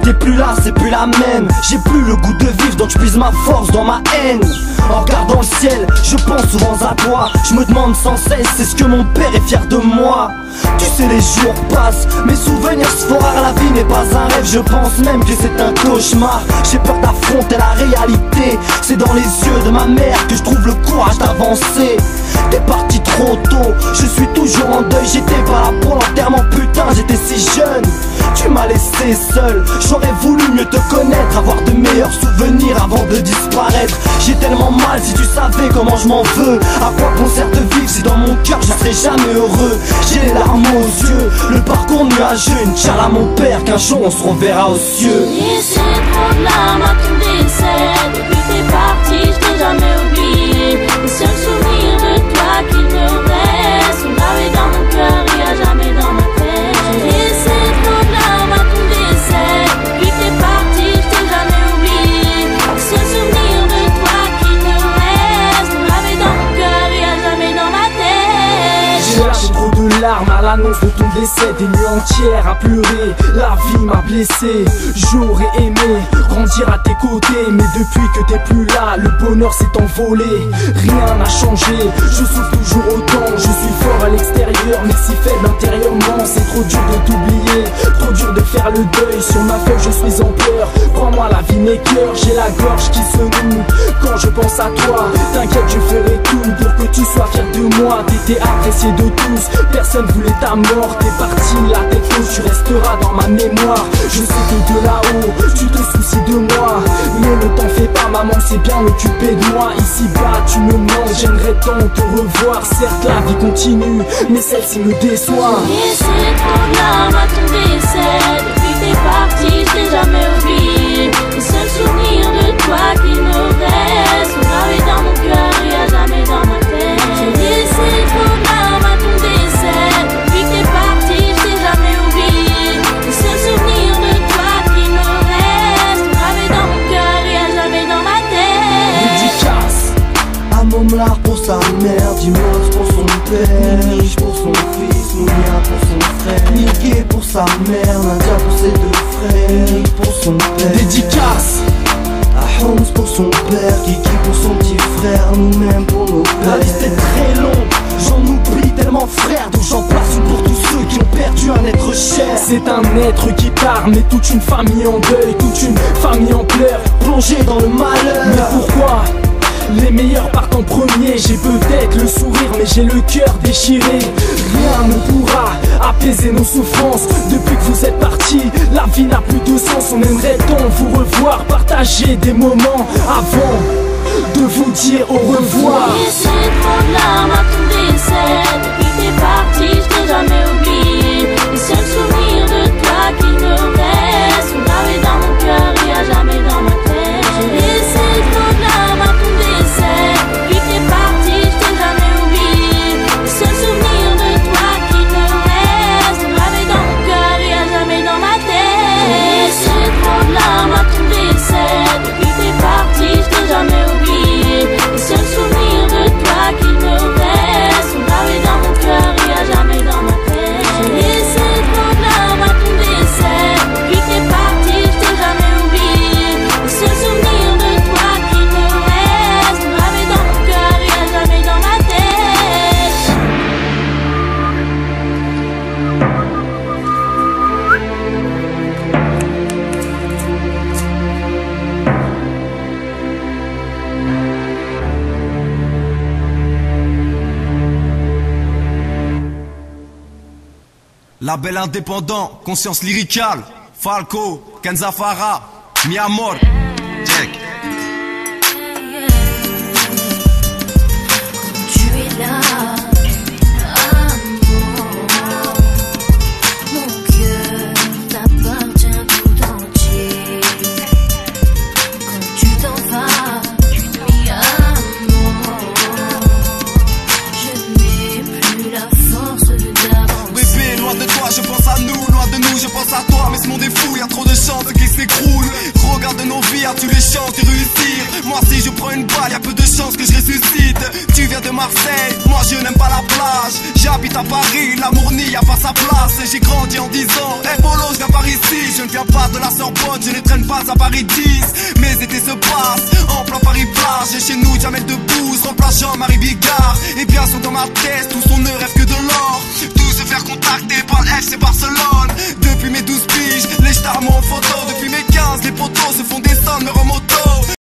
t'es plus là, c'est plus la même. J'ai plus le goût de vivre, donc je puise ma force dans ma haine. En regardant le ciel, je pense souvent à toi. Je me demande sans cesse, est-ce que mon père est fier de moi? Tu sais, les jours passent, mes souvenirs se font rares. La vie n'est pas un rêve, je pense même que c'est un cauchemar. J'ai peur d'affronter la réalité. C'est dans les yeux de ma mère que je trouve le courage d'avancer. T'es parti trop tôt, je suis toujours en deuil. J'étais pas là pour l'enterrement, putain, j'étais si jeune. Tu m'as laissé seul, j'aurais voulu mieux te connaître, avoir de meilleurs souvenirs avant de disparaître. J'ai tellement mal, si tu savais comment je m'en veux. À quoi qu'on sert de vivre si dans mon cœur je serai jamais heureux? J'ai les larmes aux yeux, le parcours nuageux. Inch'Allah mon père, qu'un jour on se reverra aux cieux. Et c'est trop de larmes à ton décès. Depuis t'es parti, je t'ai jamais oublié. Les seuls souvenirs de toi qui me restent sont gravés dans mon cœur et à jamais dans ma tête. Et c'est trop de larmes à ton décès. Depuis t'es parti, je t'ai jamais oublié. Les seuls souvenirs de toi qui me restent sont gravés dans mon cœur et à jamais dans ma tête. J'ai lâché trop de larmes à l'annonce de ton décès. Des nuits entières à pleurer, la vie m'a blessé. J'aurais aimé grandir à tes côtés, mais depuis que t'es plus là, le bonheur s'est envolé. Rien n'a changé, je souffre toujours autant. Je suis fort à l'extérieur, mais si faible intérieurement. C'est trop dur de t'oublier, trop dur de faire le deuil. Sur ma feuille je suis en pleurs, crois-moi la vie m'écœure. J'ai la gorge qui se noue quand je pense à toi. T'inquiète, je ferai tout pour que tu sois fier de moi. T'étais apprécié de tous, personne voulait ta mort. T'es parti la tête haute, tu resteras dans ma mémoire. Je sais que de là-haut, tu te soucies de moi, mais ne t'en fais pas, maman s'est bien occupée de moi. Ici-bas tu me manques, j'aimerais tant te revoir. Certes la vie continue, mais celle-ci me déçoit. Et c'est trop de larmes à ton décès. Depuis t'es parti, je t'ai jamais oublié. Les seuls souvenirs de toi qui me restent sont gravés dans mon cœur et à jamais dans ma tête. Et c'est trop de larmes à ton décès. Depuis t'es parti, je t'ai jamais oublié. Les seuls souvenirs de toi qui me restent sont gravés dans mon cœur et à jamais dans ma tête. Dédicace À Momlar pour sa mère, Dimos pour son père, Niche pour son fils, Mounia pour son frère, Nigué pour sa mère, Nadia pour ses deux frères, Nick pour son père. Dédicace à Homs pour son père, Kiki pour son petit frère, nous-mêmes pour nos pères. La liste est très longue, j'en oublie tellement frère, donc j'en passe une pour tous ceux qui ont perdu un être cher. c'est un être qui part, mais toute une famille en deuil, toute une famille en pleurs, Plongé dans le malheur. mais pourquoi les meilleurs partent en premier? J'ai peut-être le sourire, mais j'ai le cœur déchiré. Rien ne pourra apaiser nos souffrances. Depuis que vous êtes partis, la vie n'a plus de sens. On aimerait tant vous revoir, partager des moments avant de vous dire au revoir. Et c'est trop de larmes à ton décès. Depuis t'es parti, je t'ai jamais oublié. Les seuls souvenirs de toi qui me restent sont gravés dans mon cœur et à jamais dans ma tête. Et c'est trop de larmes à ton décès. Depuis t'es parti, je t'ai jamais oublié. Les seuls souvenirs de toi qui me restent sont gravés dans mon cœur et à jamais dans ma tête. Et c'est trop de larmes à ton décès. Depuis t'es parti, je t'ai jamais oublié. Les seuls souvenirs de toi qui me restent sont gravés dans mon cœur et à jamais dans ma tête. Et c'est trop de larmes à ton décès. Depuis t'es parti, je t'ai jamais oublié. Les seuls souvenirs de toi qui me restent sont gravés dans mon cœur et à jamais dans ma tête. Label indépendant, conscience lyricale, Falco, Kenza Farah, Mi Amor, check. Tu es là, amour. Mon cœur t'appartient tout entier. Quand tu t'en vas, mi amour, je n'ai plus la force d'avancer. Bébé, loin de toi, je pense à nous, loin de nous, je pense à toi, mais ce monde est fou, y'a trop de chances qu'il s'écroule. Regarde nos vies, as-tu les chances de réussir? Moi si je prends une balle, y'a peu de chances que je ressuscite. Tu viens de Marseille, moi je n'aime pas la plage. J'habite à Paris, l'amour n'y a pas sa place. J'ai grandi en disant, hey Bolo, je viens par ici. Je ne viens pas de la Sorbonne, je ne traîne pas à Paris 10. Mes étés se passent en plein Paris plage. Et chez nous, Jamel Debbouze, remplace Jean-Marie Bigard. Et bien sûr dans ma tête, tous on ne rêve que de l'or. Tous se faire contacter par le FC Barcelone. Depuis mes 12 piges, les stars m'ont en photo. Depuis mes 15, les potos se font des